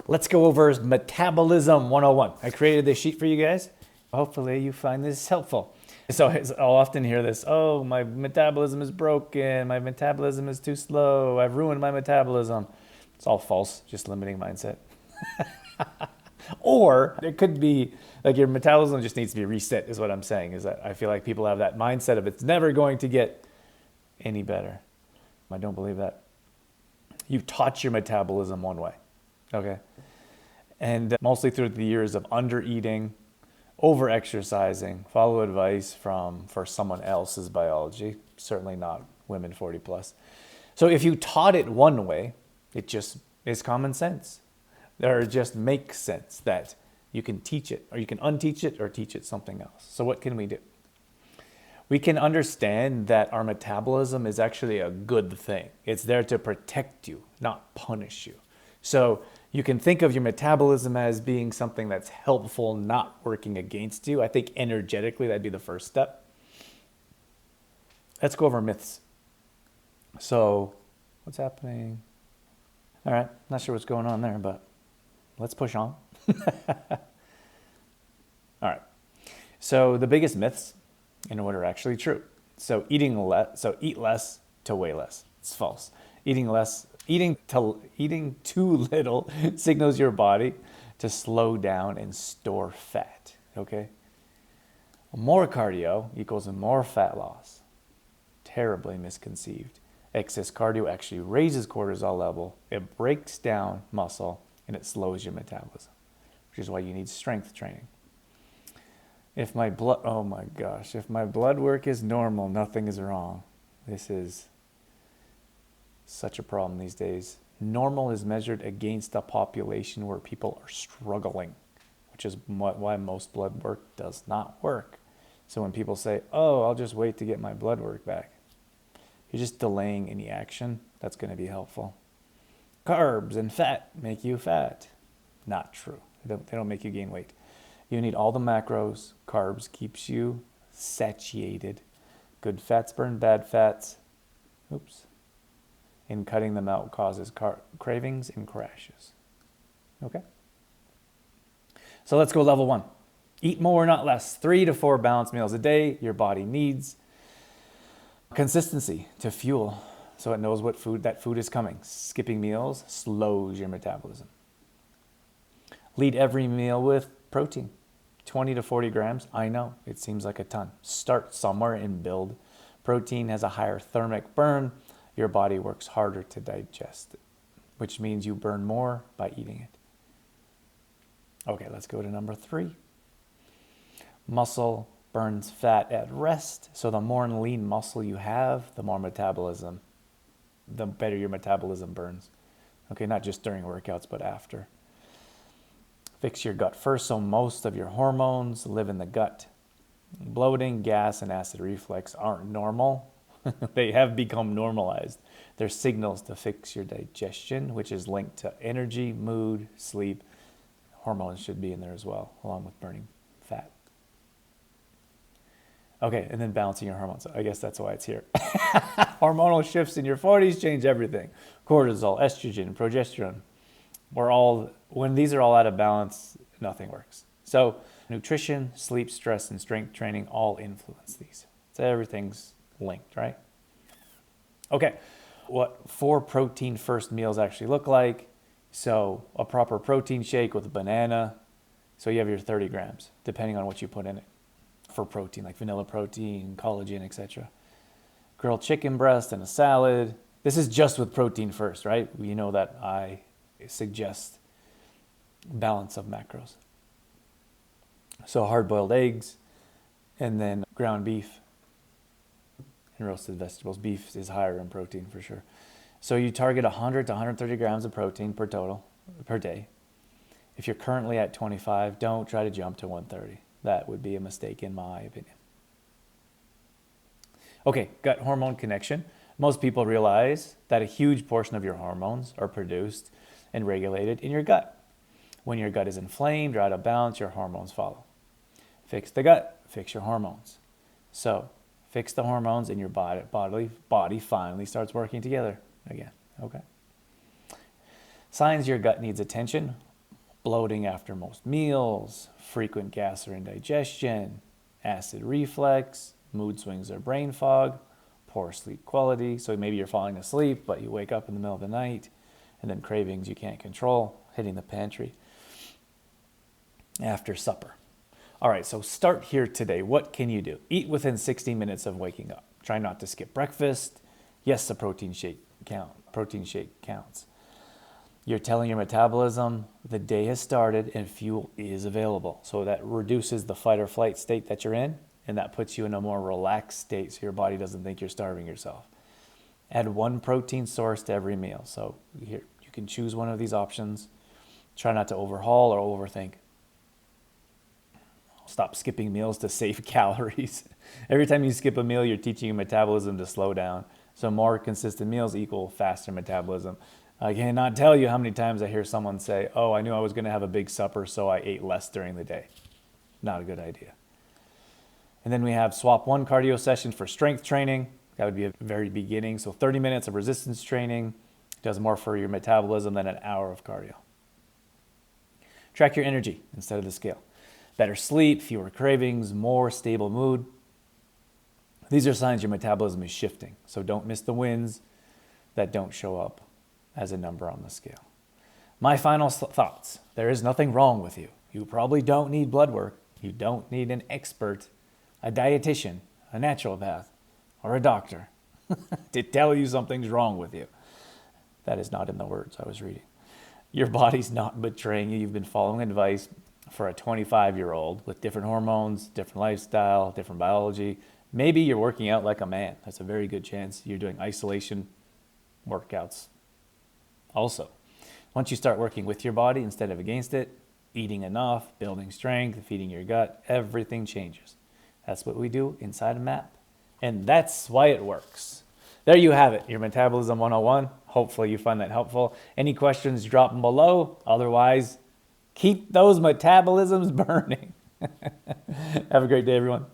Let's go over Metabolism 101. I created this sheet for you guys. Hopefully you find this helpful. So I'll often hear this, oh, my metabolism is broken, my metabolism is too slow, I've ruined my metabolism. It's all false, just limiting mindset. Or it could be like your metabolism just needs to be reset, is what I'm saying, is that I feel like people have that mindset of it's never going to get any better. I don't believe that. You've taught your metabolism one way, okay? And mostly through the years of under-eating, over-exercising, follow advice for someone else's biology, certainly not women 40 plus. So if you taught it one way, it just is common sense. Or it just makes sense that you can teach it, or you can unteach it, or teach it something else. So what can we do? We can understand that our metabolism is actually a good thing. It's there to protect you, not punish you. So you can think of your metabolism as being something that's helpful, not working against you. I think energetically that'd be the first step. Let's go over myths. So what's happening? All right, not sure what's going on there, but let's push on. All right. So the biggest myths and what are actually true. So eat less to weigh less. It's false. Eating too little signals your body to slow down and store fat. Okay? More cardio equals more fat loss. Terribly misconceived. Excess cardio actually raises cortisol level. It breaks down muscle and it slows your metabolism, which is why you need strength training. If my blood work is normal, nothing is wrong. This is such a problem these days. Normal is measured against a population where people are struggling, which is why most blood work does not work. So when people say, oh, I'll just wait to get my blood work back, you're just delaying any action that's going to be helpful. Carbs and fat make you fat. Not true. They don't make you gain weight. You need all the macros. Carbs keeps you satiated. Good fats burn bad fats. And cutting them out causes cravings and crashes. Okay? So let's go level 1. Eat more, not less. 3 to 4 balanced meals a day. Your body needs consistency to fuel, so it knows that food is coming. Skipping meals slows your metabolism. Lead every meal with protein. 20 to 40 grams. I know, it seems like a ton. Start somewhere and build. Protein has a higher thermic burn. Your body works harder to digest it, which means you burn more by eating it. Okay, let's go to number 3. Muscle burns fat at rest. So the more lean muscle you have, the better your metabolism burns. Okay, not just during workouts, but after. Fix your gut first, so most of your hormones live in the gut. Bloating, gas, and acid reflux aren't normal. They have become normalized. They're signals to fix your digestion, which is linked to energy, mood, sleep. Hormones should be in there as well, along with burning fat. Okay, and then balancing your hormones. I guess that's why it's here. Hormonal shifts in your 40s change everything. Cortisol, estrogen, progesterone. When these are all out of balance, nothing works. So nutrition, sleep, stress, and strength training all influence these. So everything's linked, right? Okay, what 4 protein first meals actually look like. So a proper protein shake with a banana. So you have your 30 grams, depending on what you put in it for protein, like vanilla protein, collagen, etc. Grilled chicken breast and a salad. This is just with protein first, right? You know that I suggest balance of macros. So hard-boiled eggs, and then ground beef and roasted vegetables. Beef is higher in protein for sure. So you target 100 to 130 grams of protein per day. If you're currently at 25, don't try to jump to 130. That would be a mistake in my opinion. Okay, gut hormone connection. Most people realize that a huge portion of your hormones are produced and regulated in your gut. When your gut is inflamed or out of balance, your hormones follow. Fix the gut, fix your hormones. So fix the hormones and your body finally starts working together again. Okay. Signs your gut needs attention. bloating after most meals, frequent gas or indigestion, acid reflux, mood swings or brain fog, poor sleep quality. So maybe you're falling asleep, but you wake up in the middle of the night, and then cravings you can't control, hitting the pantry after supper. All right, so start here today. What can you do? Eat within 60 minutes of waking up. Try not to skip breakfast. Yes, a protein shake counts. You're telling your metabolism the day has started and fuel is available. So that reduces the fight or flight state that you're in, and that puts you in a more relaxed state so your body doesn't think you're starving yourself. Add one protein source to every meal. So here, you can choose one of these options. Try not to overhaul or overthink. Stop skipping meals to save calories. Every time you skip a meal, you're teaching your metabolism to slow down. So more consistent meals equal faster metabolism. I cannot tell you how many times I hear someone say, oh, I knew I was going to have a big supper, so I ate less during the day. Not a good idea. And then we have swap one cardio session for strength training. That would be a very beginning. So 30 minutes of resistance training does more for your metabolism than an hour of cardio. Track your energy instead of the scale. Better sleep, fewer cravings, more stable mood. These are signs your metabolism is shifting. So don't miss the wins that don't show up as a number on the scale. My final thoughts. There is nothing wrong with you. You probably don't need blood work. You don't need an expert, a dietitian, a naturopath, or a doctor to tell you something's wrong with you. That is not in the words I was reading. Your body's not betraying you. You've been following advice for a 25-year-old with different hormones, different lifestyle, different biology. Maybe you're working out like a man. That's a very good chance you're doing isolation workouts. Also, once you start working with your body instead of against it, eating enough, building strength, feeding your gut, everything changes. That's what we do inside a MAP. And that's why it works. There you have it, your Metabolism 101. Hopefully you find that helpful. Any questions, drop them below. Otherwise, keep those metabolisms burning. Have a great day, everyone.